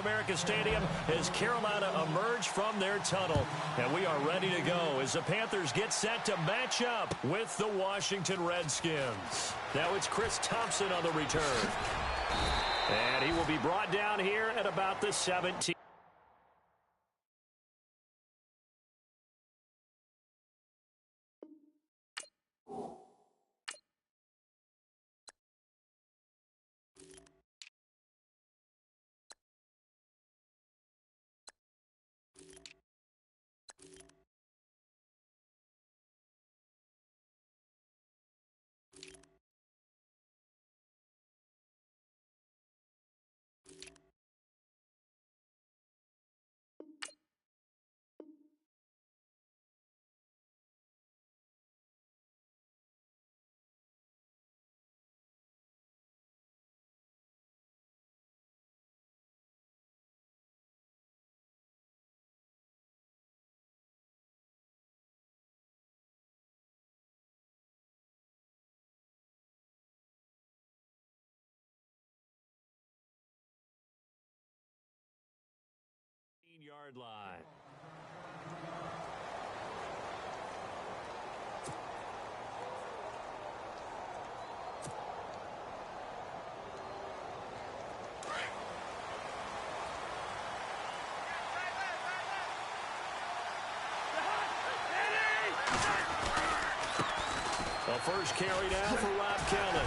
America Stadium as Carolina emerge from their tunnel. And we are ready to go as the Panthers get set to match up with the Washington Redskins. Now it's Chris Thompson on the return. And he will be brought down here at about the 17. Yard line. The first carry now for Rob Kelly.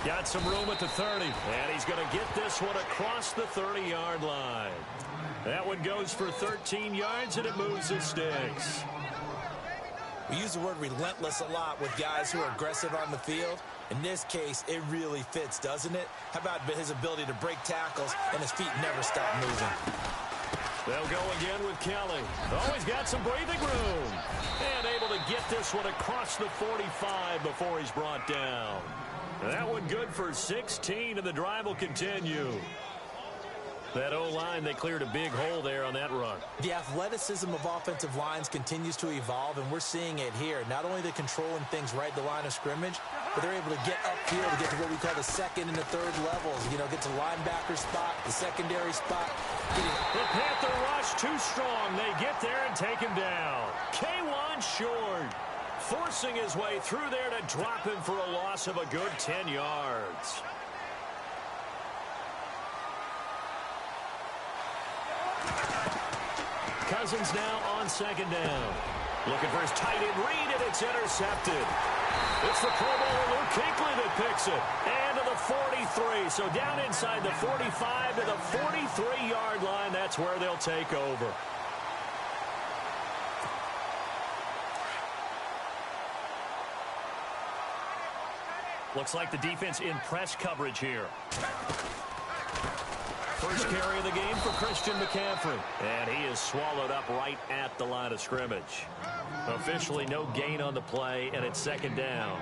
Got some room at the 30, and he's going to get this one across the 30-yard line. That one goes for 13 yards, and it moves the sticks. We use the word relentless a lot with guys who are aggressive on the field. In this case, it really fits, doesn't it? How about his ability to break tackles, and his feet never stop moving? They'll go again with Kelly. Always got some breathing room. And able to get this one across the 45 before he's brought down. That one good for 16, and the drive will continue. That O-line, they cleared a big hole there on that run. The athleticism of offensive lines continues to evolve, and we're seeing it here. Not only the controlling things right the line of scrimmage, but they're able to get upfield to get to what we call the second and the third levels. You know, get to linebacker spot, the secondary spot. The Panther rush too strong. They get there and take him down. K1 short. Forcing his way through there to drop him for a loss of a good 10 yards. Cousins now on second down. Looking for his tight end read, and it's intercepted. It's the Pro Bowler Luke Kuechly that picks it. And to the 43. So down inside the 45 to the 43-yard line. That's where they'll take over. Looks like the defense in press coverage here. First carry of the game for Christian McCaffrey. And he is swallowed up right at the line of scrimmage. Officially no gain on the play, and it's second down.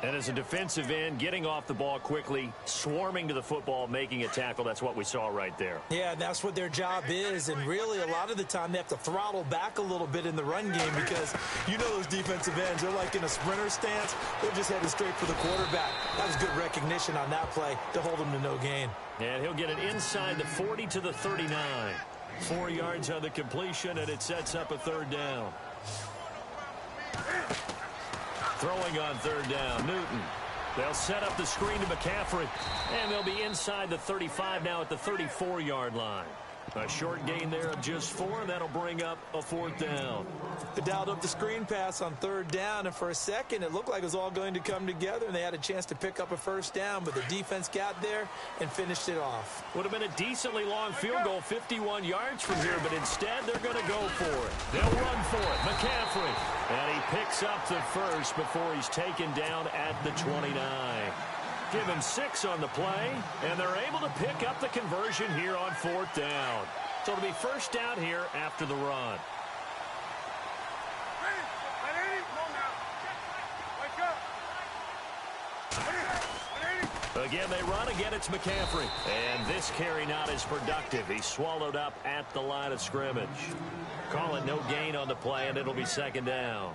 And as a defensive end, getting off the ball quickly, swarming to the football, making a tackle, that's what we saw right there. Yeah, that's what their job is. And really, a lot of the time, they have to throttle back a little bit in the run game because you know those defensive ends, they're like in a sprinter stance. They're just headed straight for the quarterback. That was good recognition on that play to hold him to no gain. And he'll get it inside the 40 to the 39. 4 yards on the completion, and it sets up a third down. Throwing on third down, Newton. They'll set up the screen to McCaffrey, and they'll be inside the 35 now at the 34-yard line. A short gain there of just 4, and that'll bring up a fourth down. They dialed up the screen pass on third down, and for a second it looked like it was all going to come together, and they had a chance to pick up a first down, but the defense got there and finished it off. Would have been a decently long field goal, 51 yards from here, but instead they're going to go for it. They'll run for it. McCaffrey. And he picks up the first before he's taken down at the 29. Give him 6 on the play, and they're able to pick up the conversion here on fourth down. So it'll be first down here after the run. Again, they run. Again, it's McCaffrey. And this carry not as productive. He's swallowed up at the line of scrimmage. Call it no gain on the play, and it'll be second down.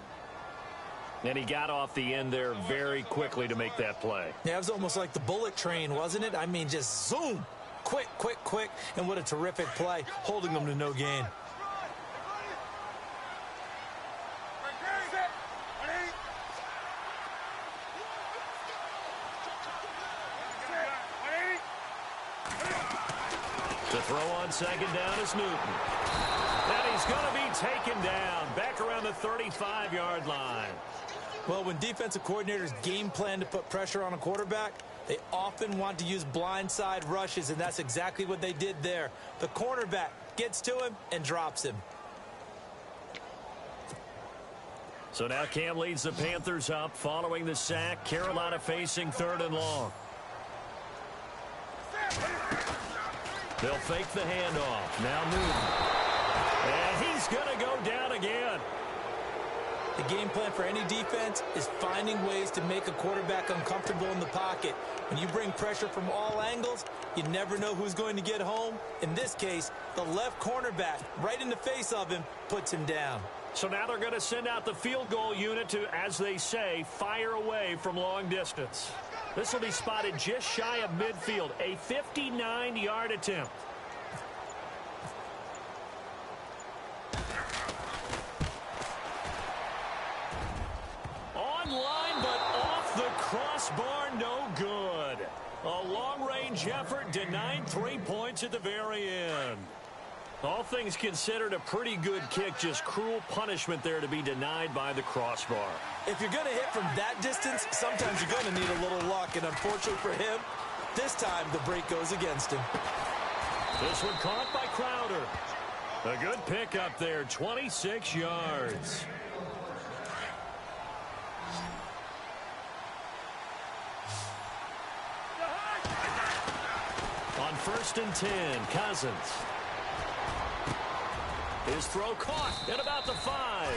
And he got off the end there very quickly to make that play. Yeah, it was almost like the bullet train, wasn't it? I mean, just zoom. Quick, quick, quick, and what a terrific play, holding them to no gain. To throw on second down is Newton. And he's going to be taken down back around the 35-yard line. Well, when defensive coordinators game plan to put pressure on a quarterback, they often want to use blindside rushes, and that's exactly what they did there. The cornerback gets to him and drops him. So now Cam leads the Panthers up following the sack. Carolina facing 3rd and long. They'll fake the handoff. Now Newton. And he's going to go down again. The game plan for any defense is finding ways to make a quarterback uncomfortable in the pocket. When you bring pressure from all angles, you never know who's going to get home. In this case, the left cornerback, right in the face of him, puts him down. So now they're going to send out the field goal unit to, as they say, fire away from long distance. This will be spotted just shy of midfield, a 59-yard attempt. Online, but off the crossbar, no good. A long-range effort denied 3 points at the very end. All things considered, a pretty good kick, just cruel punishment there to be denied by the crossbar. If you're going to hit from that distance, sometimes you're going to need a little luck, and unfortunately for him, this time the break goes against him. This one caught by Crowder. A good pick up there, 26 yards. On 1st and 10, Cousins. His throw caught at about the 5.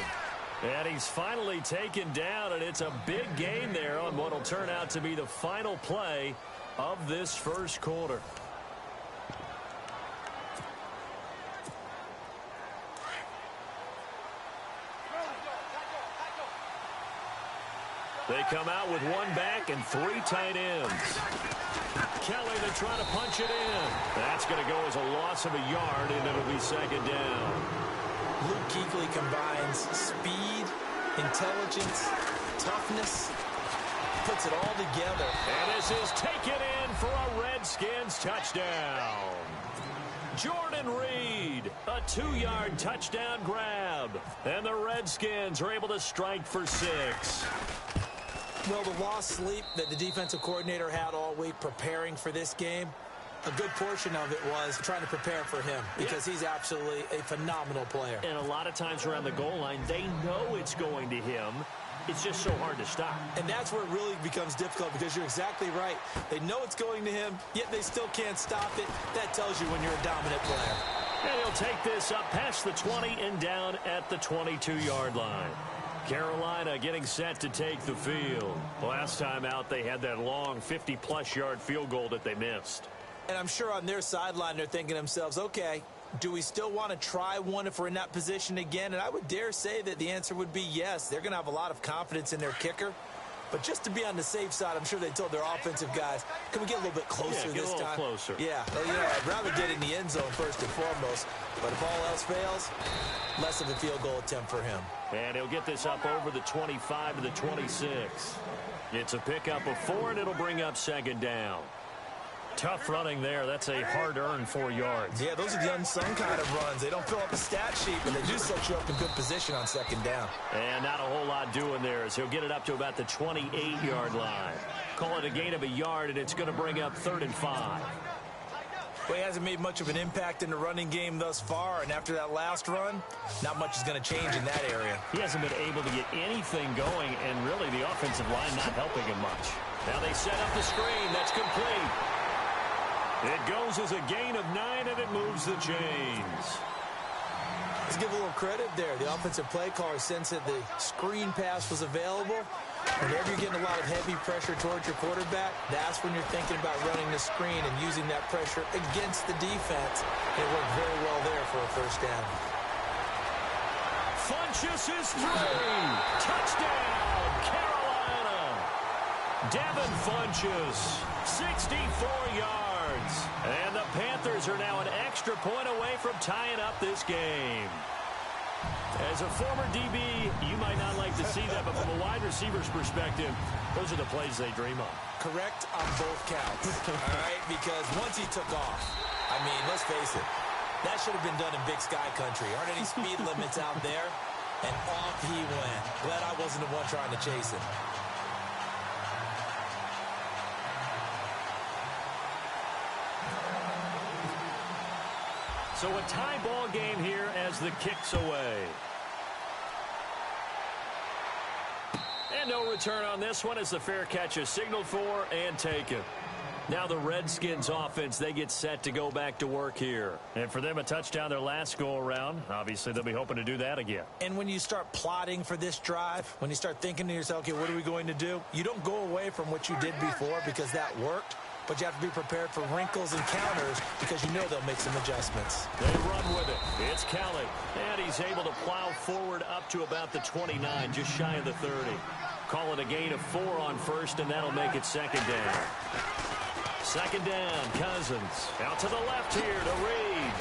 And he's finally taken down, and it's a big gain there on what will turn out to be the final play of this first quarter. They come out with 1 back and 3 tight ends. Kelly, they try to punch it in. That's going to go as a loss of a yard, and it'll be 2nd down. Luke Kuechly combines speed, intelligence, toughness, puts it all together. And this is taken in for a Redskins touchdown. Jordan Reed, a 2-yard touchdown grab. And the Redskins are able to strike for 6. Well, the lost sleep that the defensive coordinator had all week preparing for this game, a good portion of it was trying to prepare for him because he's absolutely a phenomenal player. And a lot of times around the goal line, they know it's going to him. It's just so hard to stop. And that's where it really becomes difficult because you're exactly right. They know it's going to him, yet they still can't stop it. That tells you when you're a dominant player. And he'll take this up past the 20 and down at the 22-yard line. Carolina getting set to take the field. Last time out, they had that long 50-plus yard field goal that they missed. And I'm sure on their sideline, they're thinking to themselves, okay, do we still want to try one if we're in that position again? And I would dare say that the answer would be yes. They're going to have a lot of confidence in their kicker. But just to be on the safe side, I'm sure they told their offensive guys, can we get a little bit closer this time? Get a little closer. Yeah, well, you know, I'd rather get in the end zone first and foremost. But if all else fails, less of a field goal attempt for him. And he'll get this up over the 25 to the 26. It's a pickup of 4, and it'll bring up 2nd down. Tough running there. That's a hard-earned 4 yards. Yeah, those are the unsung kind of runs. They don't fill up a stat sheet, but they do set you up in good position on 2nd down. And not a whole lot doing there as he'll get it up to about the 28-yard line. Call it a gain of a yard, and it's going to bring up 3rd and 5. Well, he hasn't made much of an impact in the running game thus far, and after that last run, not much is going to change in that area. He hasn't been able to get anything going, and really the offensive line not helping him much. Now they set up the screen. That's complete. It goes as a gain of 9, and it moves the chains. Let's give a little credit there. The offensive play caller sensed that the screen pass was available. Whenever you're getting a lot of heavy pressure towards your quarterback, that's when you're thinking about running the screen and using that pressure against the defense. It worked very well there for a 1st down. Funchess is through. Touchdown, Carolina. Devin Funchess, 64 yards. And the Panthers Eagles are now an extra point away from tying up this game. As a former DB, you might not like to see that, but from a wide receiver's perspective, those are the plays they dream of. Correct on both counts, all right? Because once he took off, I mean, let's face it, that should have been done in Big Sky Country. Aren't any speed limits out there? And off he went. Glad I wasn't the one trying to chase him. So a tie ball game here as the kick's away. And no return on this one as the fair catch is signaled for and taken. Now the Redskins offense, they get set to go back to work here. And for them, a touchdown their last go-around. Obviously, they'll be hoping to do that again. And when you start plotting for this drive, when you start thinking to yourself, okay, what are we going to do? You don't go away from what you did before because that worked. But you have to be prepared for wrinkles and counters because you know they'll make some adjustments. They run with it. It's Kelly. And he's able to plow forward up to about the 29, just shy of the 30. Call it a gain of 4 on first, and that'll make it second down. Second down, Cousins. Out to the left here to Reed.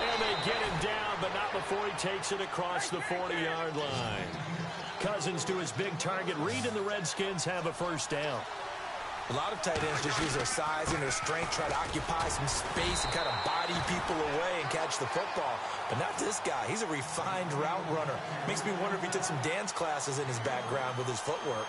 And they get him down, but not before he takes it across the 40-yard line. Cousins to his big target. Reed and the Redskins have a first down. A lot of tight ends just use their size and their strength, try to occupy some space and kind of body people away and catch the football. But not this guy. He's a refined route runner. Makes me wonder if he took some dance classes in his background with his footwork.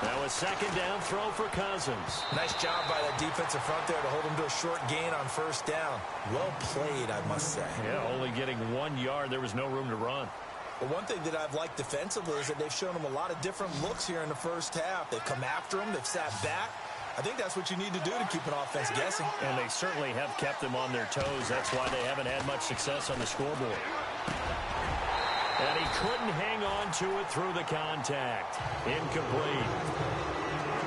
That was second down throw for Cousins. Nice job by that defensive front there to hold him to a short gain on first down. Well played, I must say. Yeah, only getting 1 yard. There was no room to run. But one thing that I've liked defensively is that they've shown him a lot of different looks here in the first half. They've come after him. They've sat back. I think that's what you need to do to keep an offense guessing. And they certainly have kept them on their toes. That's why they haven't had much success on the scoreboard. And he couldn't hang on to it through the contact. Incomplete.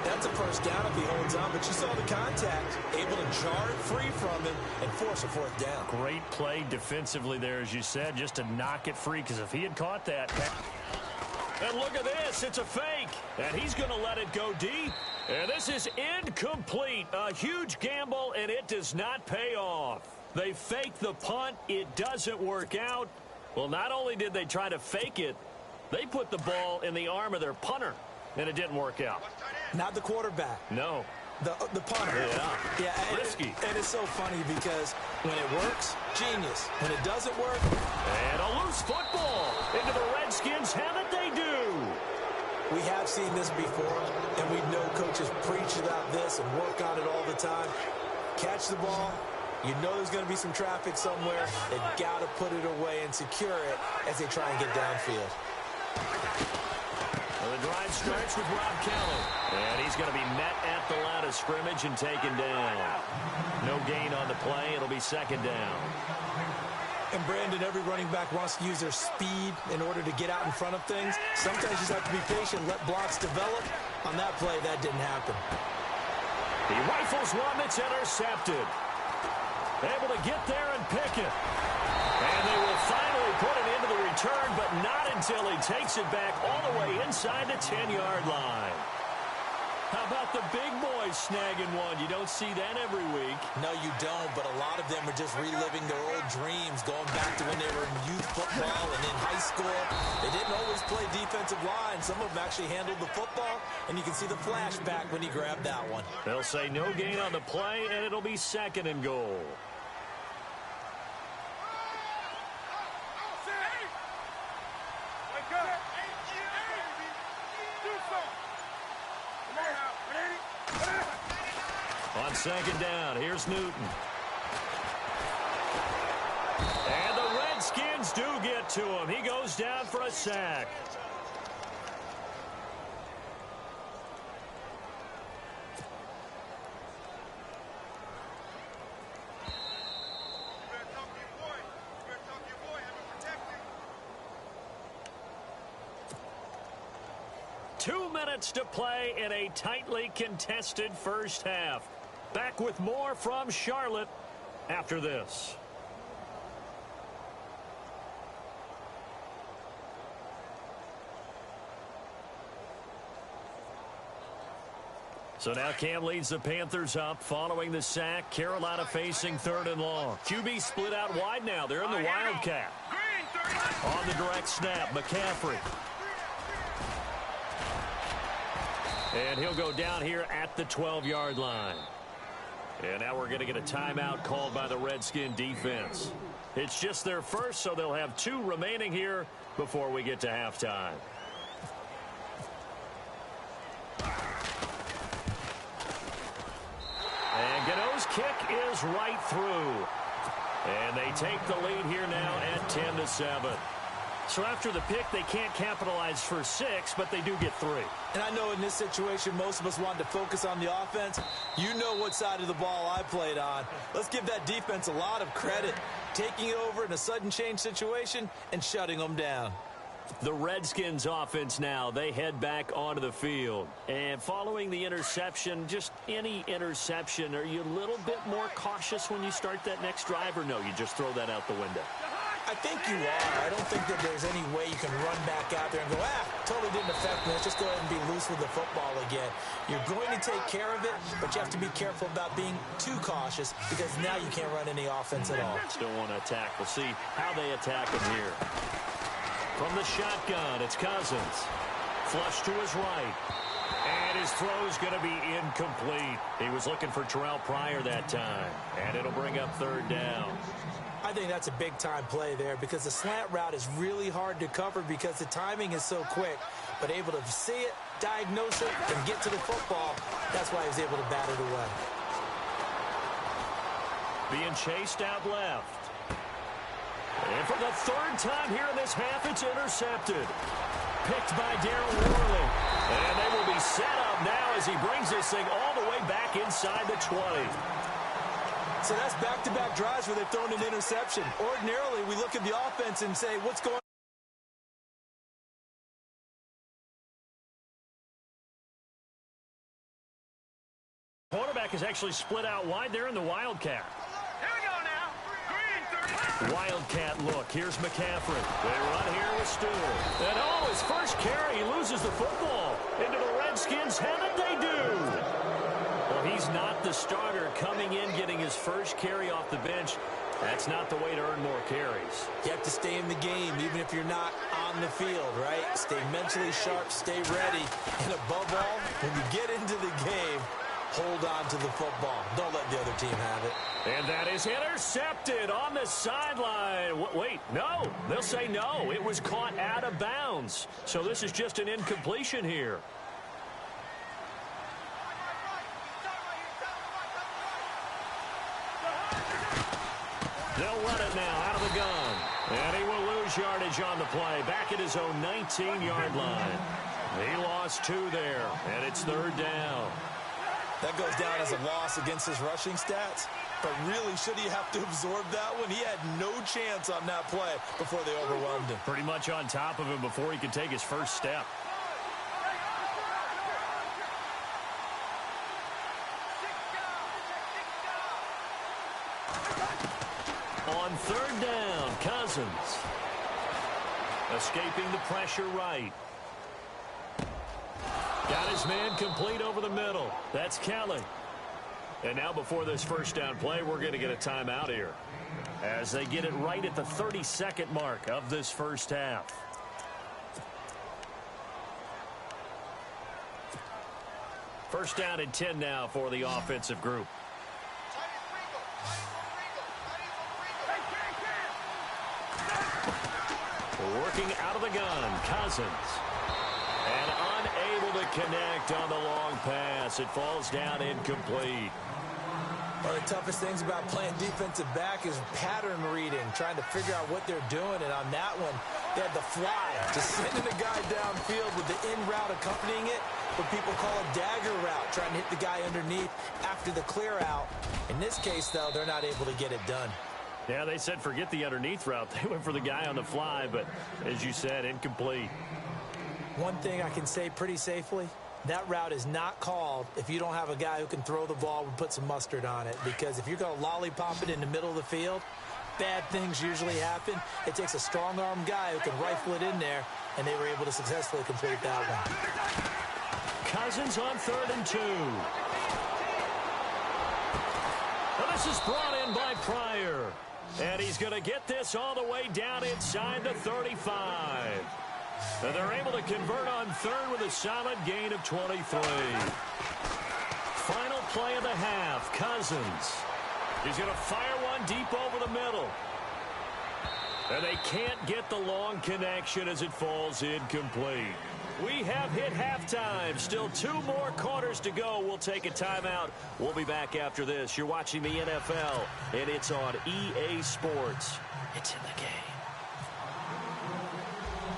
That's a first down if he holds on, but you saw the contact. Able to jar it free from him and force a fourth down. Great play defensively there, as you said, just to knock it free, because if he had caught that... And look at this, it's a fake, and he's going to let it go deep. And this is incomplete. A huge gamble, and it does not pay off. They fake the punt. It doesn't work out. Well, not only did they try to fake it, they put the ball in the arm of their punter, and it didn't work out. Not the quarterback. No. The punter. Yeah. And risky. And it's so funny because when it works, genius. When it doesn't work. And a loose football into the Redskins. Have it they do. We have seen this before, and we know coaches preach about this and work on it all the time. Catch the ball. You know there's going to be some traffic somewhere. They've got to put it away and secure it as they try and get downfield. Well, the drive starts with Rob Kelly. And he's going to be met at the line of scrimmage and taken down. No gain on the play. It'll be second down. And, Brandon, every running back wants to use their speed in order to get out in front of things. Sometimes you just have to be patient, let blocks develop. On that play, that didn't happen. He rifles one that's intercepted. Able to get there and pick it. And they will finally put it into the return, but not until he takes it back all the way inside the 10-yard line. How about the big boys snagging one? You don't see that every week. No, you don't, but a lot of them are just reliving their old dreams, going back to when they were in youth football and in high school. They didn't always play defensive line. Some of them actually handled the football, and you can see the flashback when he grabbed that one. They'll say no gain on the play, and it'll be second and goal. On second down, here's Newton. And the Redskins do get to him. He goes down for a sack. Two minutes to play in a tightly contested first half. Back with more from Charlotte after this. So now Cam leads the Panthers up following the sack. Carolina facing 3rd and long. QB split out wide now. They're in the Wildcat. On the direct snap, McCaffrey. And he'll go down here at the 12-yard line. And now we're going to get a timeout called by the Redskin defense. It's just their first, so they'll have 2 remaining here before we get to halftime. And Gano's kick is right through. And they take the lead here now at 10-7. So after the pick, they can't capitalize for 6, but they do get 3. And I know in this situation, most of us wanted to focus on the offense. You know what side of the ball I played on. Let's give that defense a lot of credit, taking it over in a sudden change situation and shutting them down. The Redskins offense now, they head back onto the field. And following the interception, just any interception, are you a little bit more cautious when you start that next drive, or no, you just throw that out the window? I think you are. I don't think that there's any way you can run back out there and go, totally didn't affect me. Let's just go ahead and be loose with the football again. You're going to take care of it, but you have to be careful about being too cautious because now you can't run any offense at all. Still want to attack. We'll see how they attack him here. From the shotgun, it's Cousins. Flush to his right. And his throw's going to be incomplete. He was looking for Terrell Pryor that time. And it'll bring up 3rd down. I think that's a big-time play there because the slant route is really hard to cover because the timing is so quick. But able to see it, diagnose it, and get to the football, that's why he was able to bat it away. Being chased out left. And for the 3rd time here in this half, it's intercepted. Picked by Darren Worley. And they will be set up now as he brings this thing all the way back inside the 20. So that's back-to-back drives where they've thrown an interception. Ordinarily, we look at the offense and say, what's going on? Quarterback is actually split out wide there in the Wildcat. Here we go now. Green 30. Wildcat look. Here's McCaffrey. They run here with Stewart. And his first carry, he loses the football. Into the Redskins' head, and they do. Well, he's not the starter coming in, getting his first carry off the bench. That's not the way to earn more carries. You have to stay in the game, even if you're not on the field, right? Stay mentally sharp, stay ready. And above all, when you get into the game, hold on to the football. Don't let the other team have it. And that is intercepted on the sideline. Wait, no. They'll say no. It was caught out of bounds. So this is just an incompletion here. They'll run it now out of the gun. And he will lose yardage on the play. Back at his own 19-yard line. He lost 2 there, and it's 3rd down. That goes down as a loss against his rushing stats. But really, should he have to absorb that one? He had no chance on that play before they overwhelmed him. Pretty much on top of him before he could take his first step. On 3rd down, Cousins. Escaping the pressure right. Got his man complete over the middle. That's Kelly. And now before this first down play, we're going to get a timeout here as they get it right at the 32nd mark of this first half. First down and 10 now for the offensive group. Working out of the gun, Cousins. And unable to connect on the long pass. It falls down incomplete. One of the toughest things about playing defensive back is pattern reading, trying to figure out what they're doing. And on that one, they had the fly, just sending a guy downfield with the in route accompanying it, what people call a dagger route, trying to hit the guy underneath after the clear out. In this case, though, they're not able to get it done. Yeah, they said forget the underneath route. They went for the guy on the fly, but as you said, incomplete. One thing I can say pretty safely, that route is not called if you don't have a guy who can throw the ball and put some mustard on it. Because if you're going to lollipop it in the middle of the field, bad things usually happen. It takes a strong-arm guy who can rifle it in there, and they were able to successfully complete that one. Cousins on 3rd and 2. Well, this is brought in by Pryor. And he's going to get this all the way down inside the 35. And they're able to convert on 3rd with a solid gain of 23. Final play of the half, Cousins. He's going to fire one deep over the middle. And they can't get the long connection as it falls incomplete. We have hit halftime. Still 2 more quarters to go. We'll take a timeout. We'll be back after this. You're watching the NFL, and it's on EA Sports. It's in the game.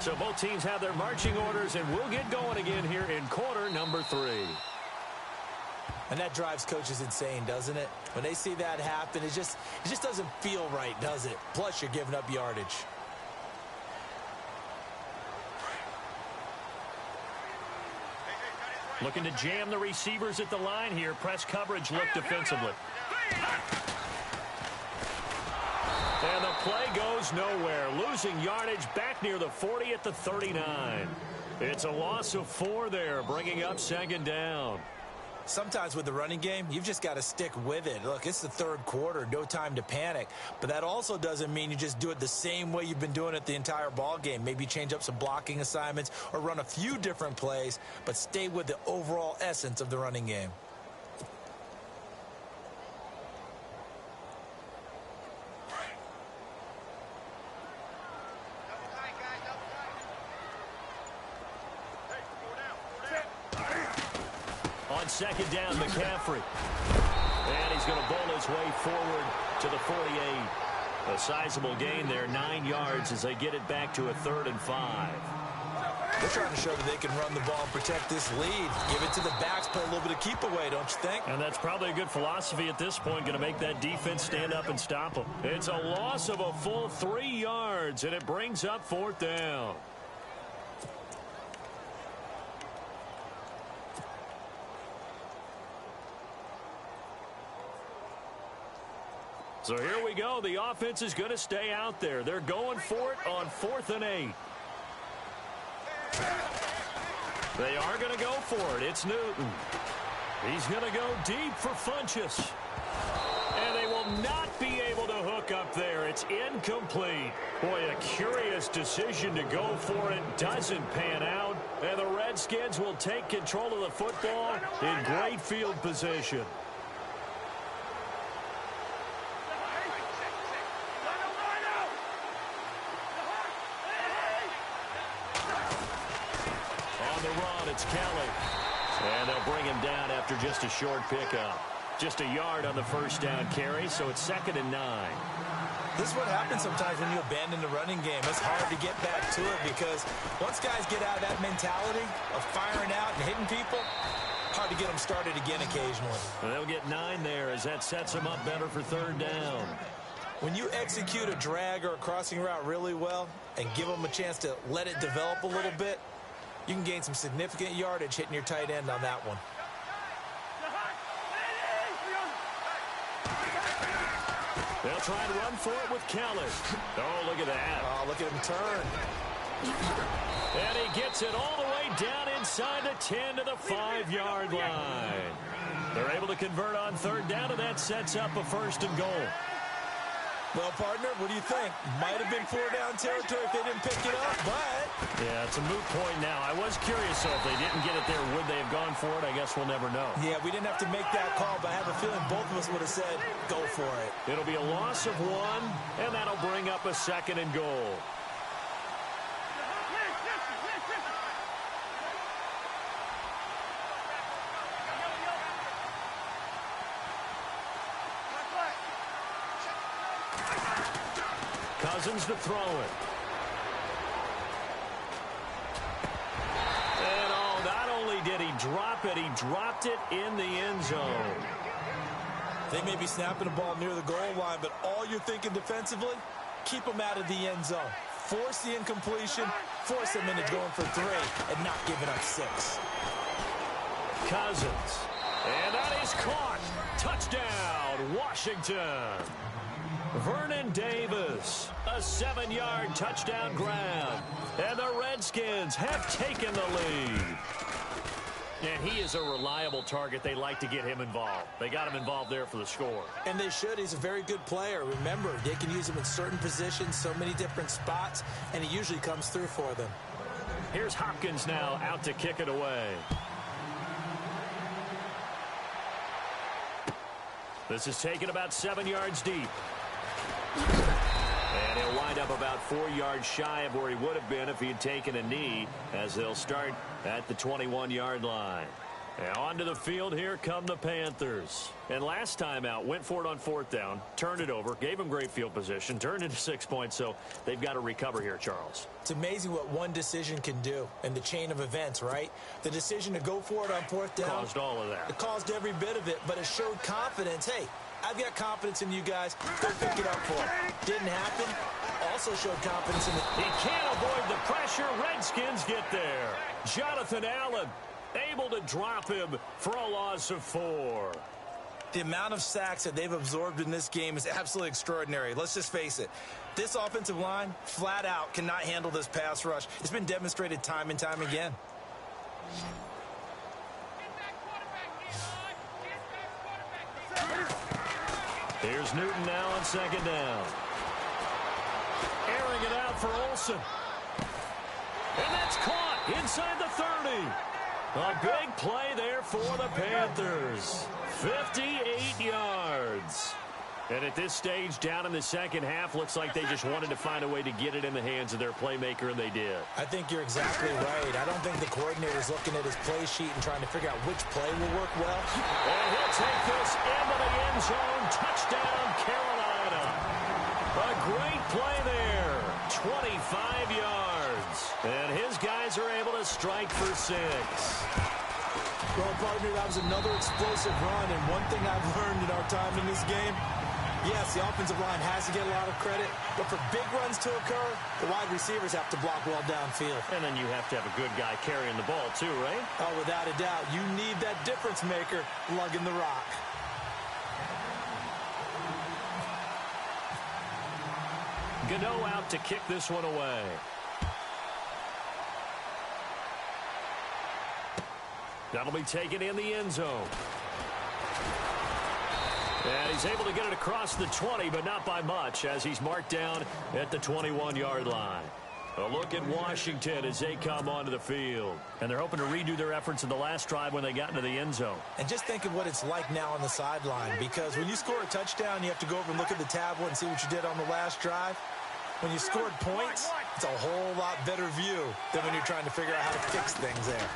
So both teams have their marching orders, and we'll get going again here in quarter number 3. And that drives coaches insane, doesn't it? When they see that happen, it just doesn't feel right, does it? Plus, you're giving up yardage. Looking to jam the receivers at the line here. Press coverage look defensively. And the play goes nowhere. Losing yardage back near the 40 at the 39. It's a loss of 4 there, bringing up 2nd down. Sometimes with the running game, you've just got to stick with it. Look, it's the 3rd quarter, no time to panic. But that also doesn't mean you just do it the same way you've been doing it the entire ball game. Maybe change up some blocking assignments or run a few different plays, but stay with the overall essence of the running game. On 2nd down, McCaffrey. And he's going to bowl his way forward to the 48. A sizable gain there, 9 yards as they get it back to a 3rd and 5. They're trying to show that they can run the ball and protect this lead. Give it to the backs, play a little bit of keep away, don't you think? And that's probably a good philosophy at this point, going to make that defense stand up and stop them. It's a loss of a full 3 yards, and it brings up 4th down. So here we go. The offense is going to stay out there. They're going for it on 4th and 8. They are going to go for it. It's Newton. He's going to go deep for Funchess. And they will not be able to hook up there. It's incomplete. Boy, a curious decision to go for it. Doesn't pan out. And the Redskins will take control of the football in great field position. It's Kelly. And they'll bring him down after just a short pickup. Just a yard on the 1st down carry, so it's 2nd and 9. This is what happens sometimes when you abandon the running game. It's hard to get back to it because once guys get out of that mentality of firing out and hitting people, hard to get them started again occasionally. And they'll get 9 there as that sets them up better for 3rd down. When you execute a drag or a crossing route really well and give them a chance to let it develop a little bit, you can gain some significant yardage hitting your tight end on that one. They'll try and run for it with Kelly. Oh, look at that. Oh, look at him turn. And he gets it all the way down inside the 10 to the 5-yard line. They're able to convert on 3rd down, and that sets up a 1st and goal. Well, partner, what do you think? Might have been 4-down territory if they didn't pick it up, but... Yeah, it's a moot point now. I was curious, so if they didn't get it there, would they have gone for it? I guess we'll never know. Yeah, we didn't have to make that call, but I have a feeling both of us would have said, go for it. It'll be a loss of 1, and that'll bring up a 2nd and goal. Cousins to throw it. And oh, not only did he drop it, he dropped it in the end zone. They may be snapping the ball near the goal line, but all you're thinking defensively, keep them out of the end zone. Force the incompletion, force them into going for 3, and not giving up 6. Cousins. And that is caught. Touchdown, Washington. Vernon Davis, a 7-yard touchdown grab. And the Redskins have taken the lead. And he is a reliable target. They like to get him involved. They got him involved there for the score. And they should. He's a very good player. Remember, they can use him in certain positions, so many different spots, and he usually comes through for them. Here's Hopkins now out to kick it away. This is taken about 7 yards deep. And he'll wind up about 4 yards shy of where he would have been if he had taken a knee, as they'll start at the 21-yard line. And onto the field, here come the Panthers. And last time out, went for it on 4th down, turned it over, gave him great field position, turned into 6 points, so they've got to recover here, Charles. It's amazing what one decision can do in the chain of events, right? The decision to go for it on 4th down. Caused all of that. It caused every bit of it, but it showed confidence. Hey, I've got confidence in you guys. Go pick it up for him. Didn't happen. Also showed confidence in the... He can't avoid the pressure. Redskins get there. Jonathan Allen able to drop him for a loss of 4. The amount of sacks that they've absorbed in this game is absolutely extraordinary. Let's just face it. This offensive line, flat out, cannot handle this pass rush. It's been demonstrated time and time again. Here's Newton now on 2nd down. Airing it out for Olsen. And that's caught inside the 30. A big play there for the Panthers. 58 yards. And at this stage, down in the second half, looks like they just wanted to find a way to get it in the hands of their playmaker, and they did. I think you're exactly right. I don't think the coordinator's looking at his play sheet and trying to figure out which play will work well. And he'll take this into the end zone. Touchdown, Carolina. A great play there. 25 yards. And his guys are able to strike for 6. Well, partner, that was another explosive run, and one thing I've learned in our time in this game, yes, the offensive line has to get a lot of credit, but for big runs to occur, the wide receivers have to block well downfield. And then you have to have a good guy carrying the ball too, right? Oh, without a doubt. You need that difference maker lugging the rock. Gano out to kick this one away. That'll be taken in the end zone. And he's able to get it across the 20, but not by much, as he's marked down at the 21-yard line. A look at Washington as they come onto the field. And they're hoping to redo their efforts in the last drive when they got into the end zone. And just think of what it's like now on the sideline, because when you score a touchdown, you have to go over and look at the tablet and see what you did on the last drive. When you scored points, it's a whole lot better view than when you're trying to figure out how to fix things there.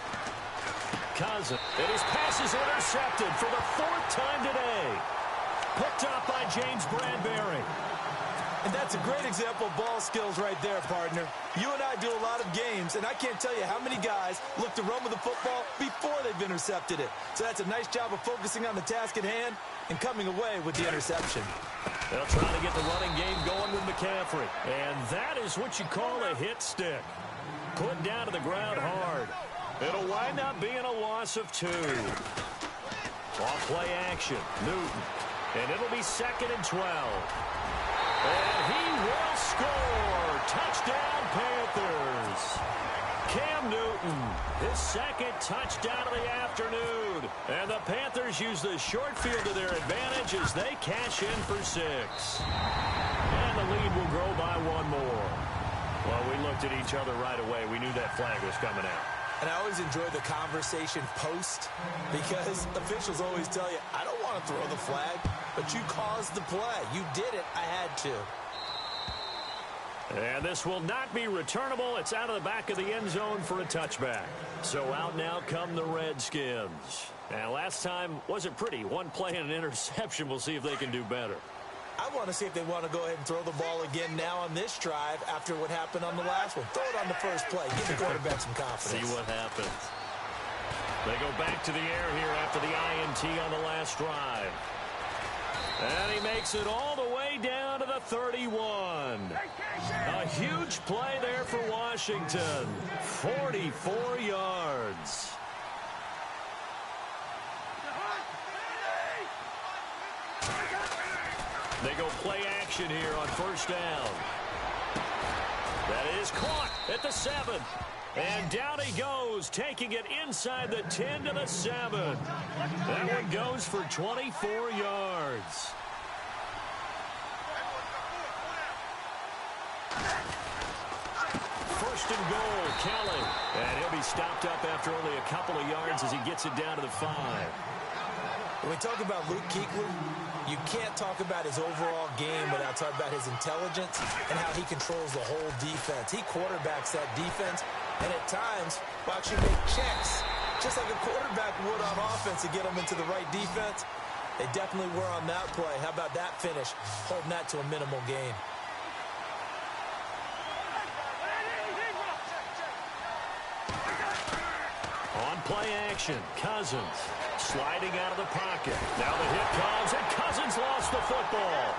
Cousins. And his pass is intercepted for the 4th time today. Picked up by James Bradbury. And that's a great example of ball skills right there, partner. You and I do a lot of games, and I can't tell you how many guys look to run with the football before they've intercepted it. So that's a nice job of focusing on the task at hand and coming away with the interception. They'll try to get the running game going with McCaffrey. And that is what you call a hit stick. Put down to the ground hard. It'll wind up being a loss of 2. Off play action, Newton. And it'll be 2nd and 12. And he will score. Touchdown, Panthers. Cam Newton, his 2nd touchdown of the afternoon. And the Panthers use the short field to their advantage as they cash in for 6. And the lead will grow by 1 more. Well, we looked at each other right away. We knew that flag was coming out. And I always enjoy the conversation post, because officials always tell you, I don't want to throw the flag, but you caused the play. You did it. I had to. And this will not be returnable. It's out of the back of the end zone for a touchback. So out now come the Redskins. And last time wasn't pretty. 1 play and an interception. We'll see if they can do better. I want to see if they want to go ahead and throw the ball again now on this drive after what happened on the last one. Throw it on the first play. Give the quarterback some confidence. See what happens. They go back to the air here after the INT on the last drive. And he makes it all the way down to the 31. A huge play there for Washington. 44 yards. They go play action here on 1st down. That is caught at the 7. And down he goes, taking it inside the 10 to the 7. That one goes for 24 yards. First and goal, Kelly. And he'll be stopped up after only a couple of yards as he gets it down to the 5. When we talk about Luke Kuechly, you can't talk about his overall game without talking about his intelligence and how he controls the whole defense. He quarterbacks that defense, and at times will actually make checks, just like a quarterback would on offense to get them into the right defense. They definitely were on that play. How about that finish, holding that to a minimal gain? On play action, Cousins sliding out of the pocket. Now the hit comes, and Cousins lost the football.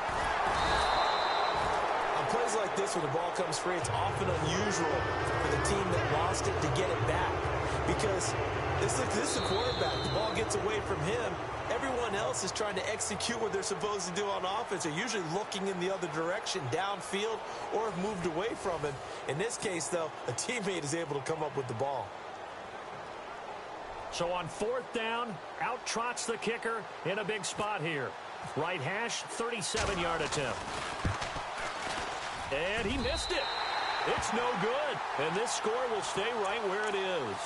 On plays like this, when the ball comes free, it's often unusual for the team that lost it to get it back. Because this is the quarterback. The ball gets away from him. Everyone else is trying to execute what they're supposed to do on offense. They're usually looking in the other direction, downfield, or have moved away from him. In this case, though, a teammate is able to come up with the ball. So on 4th down, out trots the kicker in a big spot here. Right hash, 37-yard attempt. And he missed it. It's no good. And this score will stay right where it is.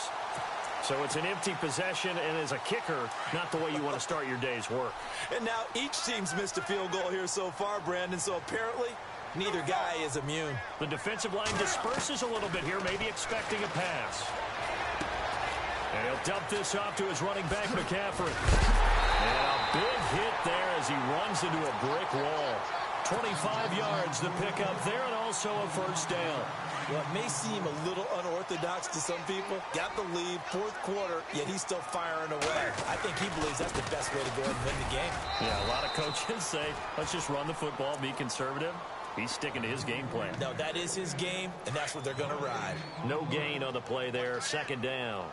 So it's an empty possession, and as a kicker, not the way you want to start your day's work. And now each team's missed a field goal here so far, Brandon, so apparently neither guy is immune. The defensive line disperses a little bit here, maybe expecting a pass. And he'll dump this off to his running back, McCaffrey. And a big hit there as he runs into a brick wall. 25 yards to pick up there, and also a first down. Well, it may seem a little unorthodox to some people. Got the lead, 4th quarter, yet he's still firing away. I think he believes that's the best way to go ahead and win the game. Yeah, a lot of coaches say, let's just run the football, be conservative. He's sticking to his game plan. No, that is his game, and that's what they're going to ride. No gain on the play there, 2nd down.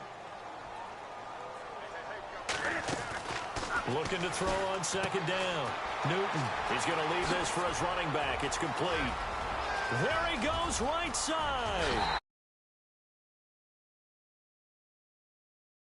Looking to throw on 2nd down. Newton, he's going to leave this for his running back. It's complete. There he goes, right side.